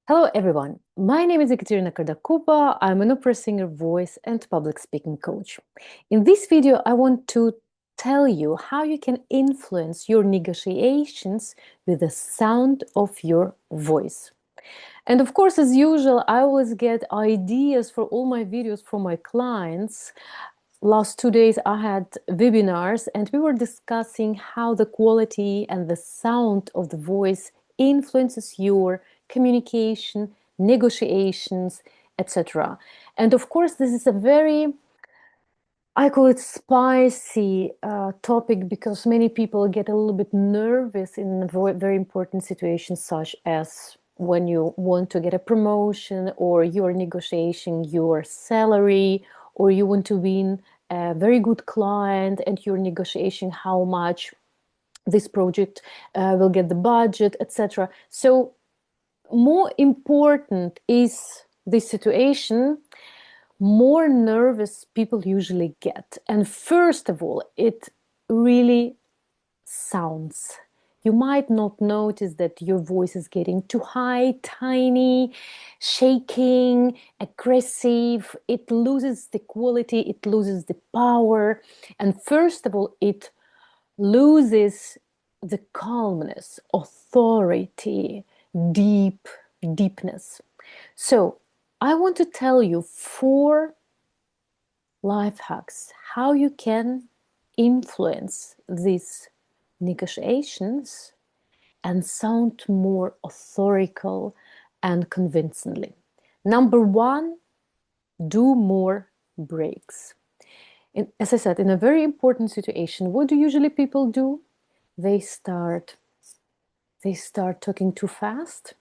Hello, everyone. My name is Ekaterina Kardakova. I'm an opera singer, voice, and public speaking coach. In this video, I want to tell you how you can influence your negotiations with the sound of your voice. And of course, as usual, I always get ideas for all my videos from my clients. Last 2 days, I had webinars, and we were discussing how the quality and the sound of the voice influences your communication, negotiations, etc. And of course, this is a very, I call it spicy topic because many people get a little bit nervous in very important situations, such as when you want to get a promotion, or you're negotiating your salary, or you want to win a very good client and you're negotiating how much this project will get the budget, etc. So more important is this situation, more nervous people usually get. And first of all, it really sounds. You might not notice that your voice is getting too high, tiny, shaking, aggressive. It loses the quality, it loses the power. And first of all, it loses the calmness, authority, deepness. So I want to tell you 4 life hacks how you can influence these negotiations and sound more authorical and convincingly. Number 1, do more breaks. As I said, in a very important situation, what do usually people do? They start talking too fast.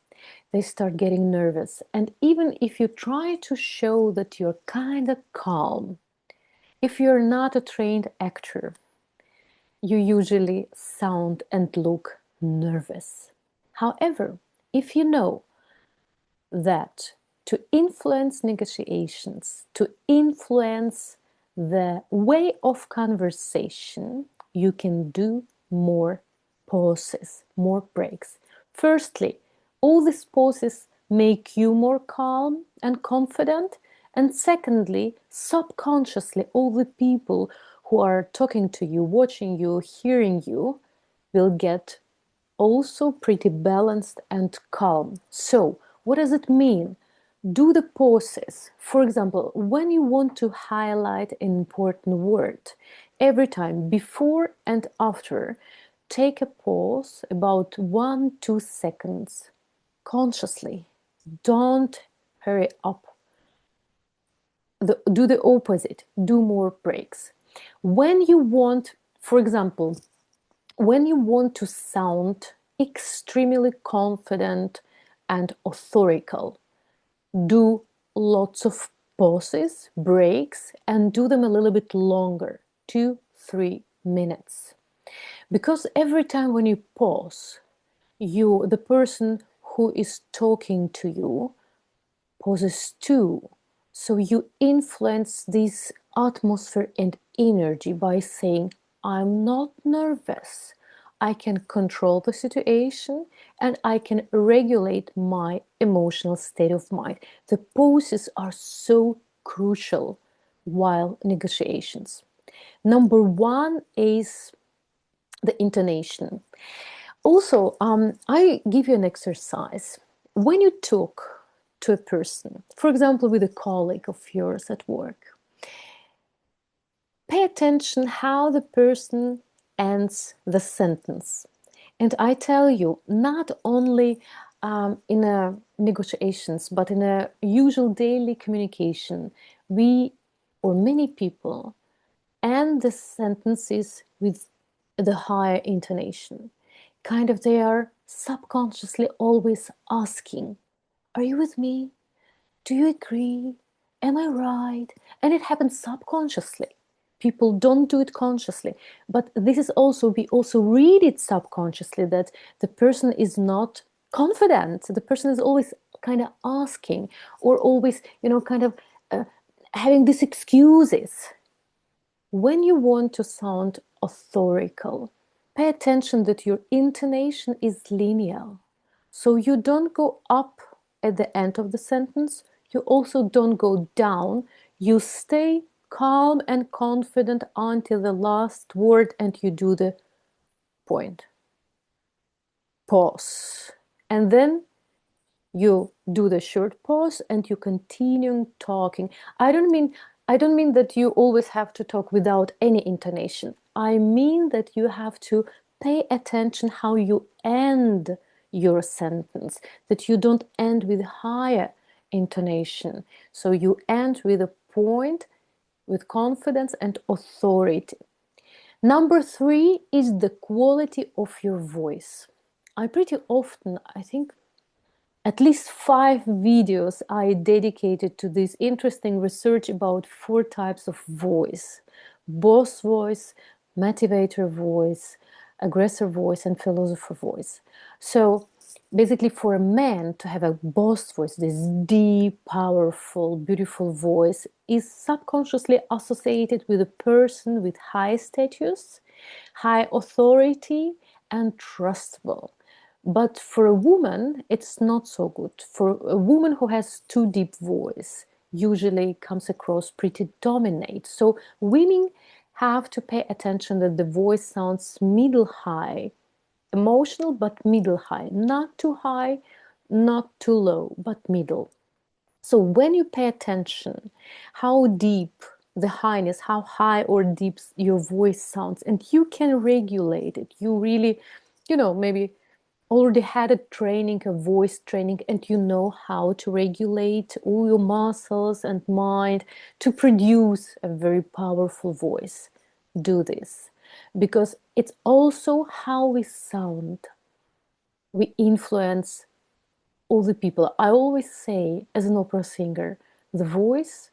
They start getting nervous. And even if you try to show that you're kind of calm, if you're not a trained actor, you usually sound and look nervous. However, if you know that to influence negotiations, to influence the way of conversation, you can do more pauses, more breaks. Firstly, all these pauses make you more calm and confident. And secondly, subconsciously, all the people who are talking to you, watching you, hearing you, will get also pretty balanced and calm. So, what does it mean? Do the pauses. For example, when you want to highlight an important word, every time before and after, take a pause about 1-2 seconds consciously. Don't hurry up. Do the opposite. Do more breaks. When you want, for example, when you want to sound extremely confident and authorical, do lots of pauses, breaks, and do them a little bit longer, 2-3 minutes. Because every time when you pause, the person who is talking to you pauses too. So you influence this atmosphere and energy by saying, I'm not nervous. I can control the situation and I can regulate my emotional state of mind. The pauses are so crucial while negotiations. Number 1 is the intonation. Also, I give you an exercise. When you talk to a person, for example, with a colleague of yours at work, pay attention how the person ends the sentence. And I tell you, not only in negotiations, but in a usual daily communication, we or many people end the sentences with the higher intonation. Kind of they are subconsciously always asking, are you with me? Do you agree? Am I right? And it happens subconsciously. People don't do it consciously, but this is also, we also read it subconsciously that the person is not confident. The person is always kind of asking, or always, kind of having these excuses. When you want to sound authorical, pay attention that your intonation is linear. So you don't go up at the end of the sentence. You also don't go down. You stay calm and confident until the last word and you do the point. Pause. And then you do the short pause and you continue talking. I don't mean that you always have to talk without any intonation. I mean that you have to pay attention how you end your sentence, that you don't end with higher intonation. So you end with a point, with confidence and authority. Number three is the quality of your voice. I pretty often, I think at least 5 videos I dedicated to this interesting research about 4 types of voice: boss voice, motivator voice, aggressor voice, and philosopher voice. So basically, for a man to have a boss voice, this deep, powerful, beautiful voice, is subconsciously associated with a person with high status, high authority, and trustable. But for a woman, it's not so good. For a woman who has too deep voice, usually comes across pretty dominate. So women have to pay attention that the voice sounds middle high, emotional but middle high, not too high, not too low, but middle. So when you pay attention how deep the highness, how high or deep your voice sounds, and you can regulate it, you really, maybe already had a training, a voice training, and you know how to regulate all your muscles and mind to produce a very powerful voice. Do this because it's also how we sound. We influence all the people. I always say, as an opera singer, the voice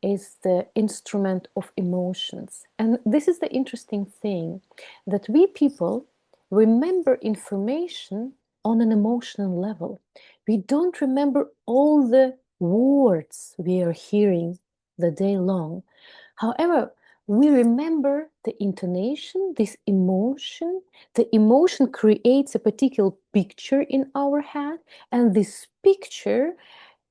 is the instrument of emotions. And this is the interesting thing, that we people remember information on an emotional level. We don't remember all the words we are hearing the day long. However, we remember the intonation, this emotion. The emotion creates a particular picture in our head, and this picture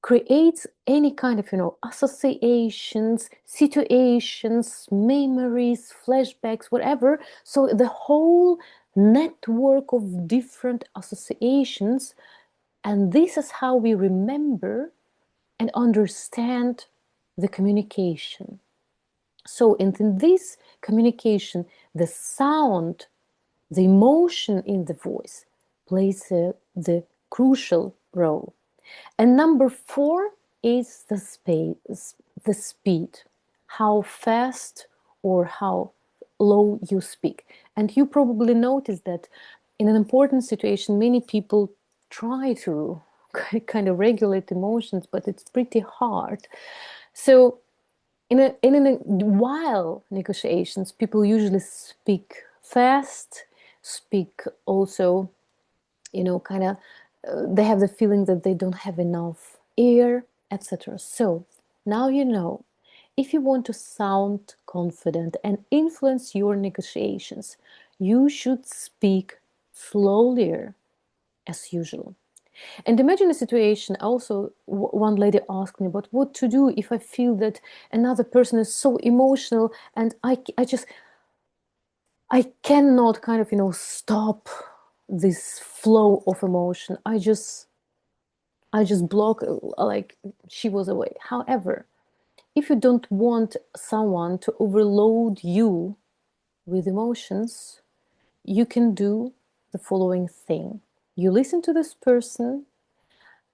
creates any kind of associations, situations, memories, flashbacks, whatever. So the whole network of different associations, and this is how we remember and understand the communication. So in this communication, the sound, the emotion in the voice plays the crucial role. And number four is the speed, how fast or how low you speak. And you probably noticed that in an important situation, many people try to kind of regulate emotions, but it's pretty hard. So in while negotiations, people usually speak fast, speak also, kind of, they have the feeling that they don't have enough air, etc. So now you know, if you want to sound confident and influence your negotiations, you should speak slowly as usual. And imagine a situation. Also, one lady asked me about what to do if I feel that another person is so emotional and I cannot kind of, stop this flow of emotion. I just block, like she was away. However, if you don't want someone to overload you with emotions, you can do the following thing. You listen to this person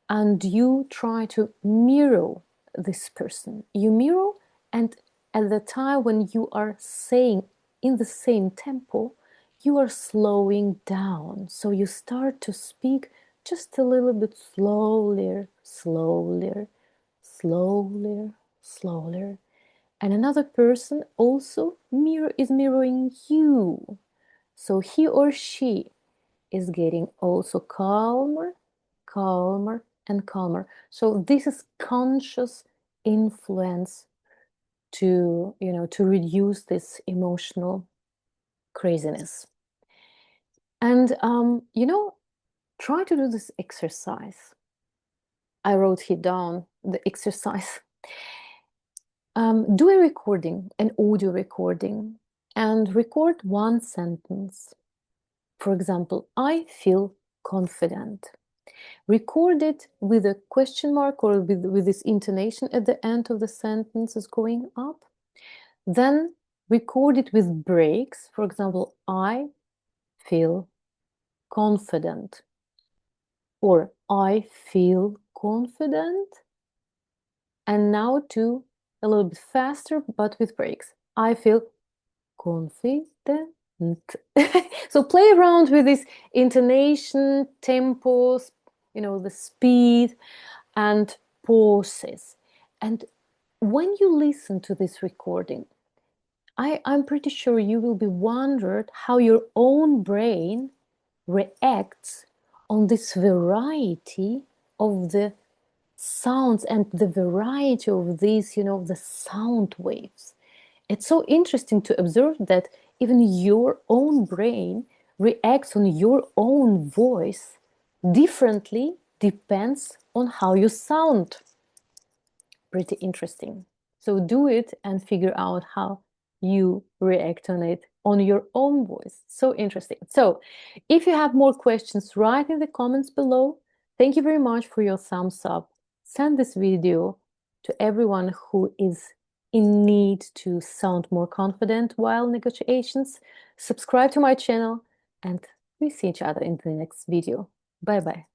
and you try to mirror this person. You mirror, and at the time when you are saying in the same tempo, you are slowing down. So you start to speak just a little bit slower, slower, slower, slower. And another person also is mirroring you. So he or she is getting also calmer, calmer, and calmer. So this is conscious influence to reduce this emotional craziness. And try to do this exercise. I wrote here down the exercise. Do a recording, an audio recording, and record one sentence. For example, I feel confident. Record it with a question mark or with this intonation at the end of the sentence is going up. Then record it with breaks. For example, I feel confident, or I feel confident. And now to a little bit faster, but with breaks. I feel confident. So play around with this intonation, tempos, the speed and pauses. And when you listen to this recording, I'm pretty sure you will be wondered how your own brain reacts on this variety of the sounds and the variety of these, the sound waves. It's so interesting to observe that even your own brain reacts on your own voice differently, depends on how you sound. Pretty interesting. So do it and figure out how you react on it on your own voice. So interesting. So if you have more questions, write in the comments below. Thank you very much for your thumbs up. Send this video to everyone who is in need to sound more confident while negotiations. Subscribe to my channel, and we see each other in the next video. Bye bye.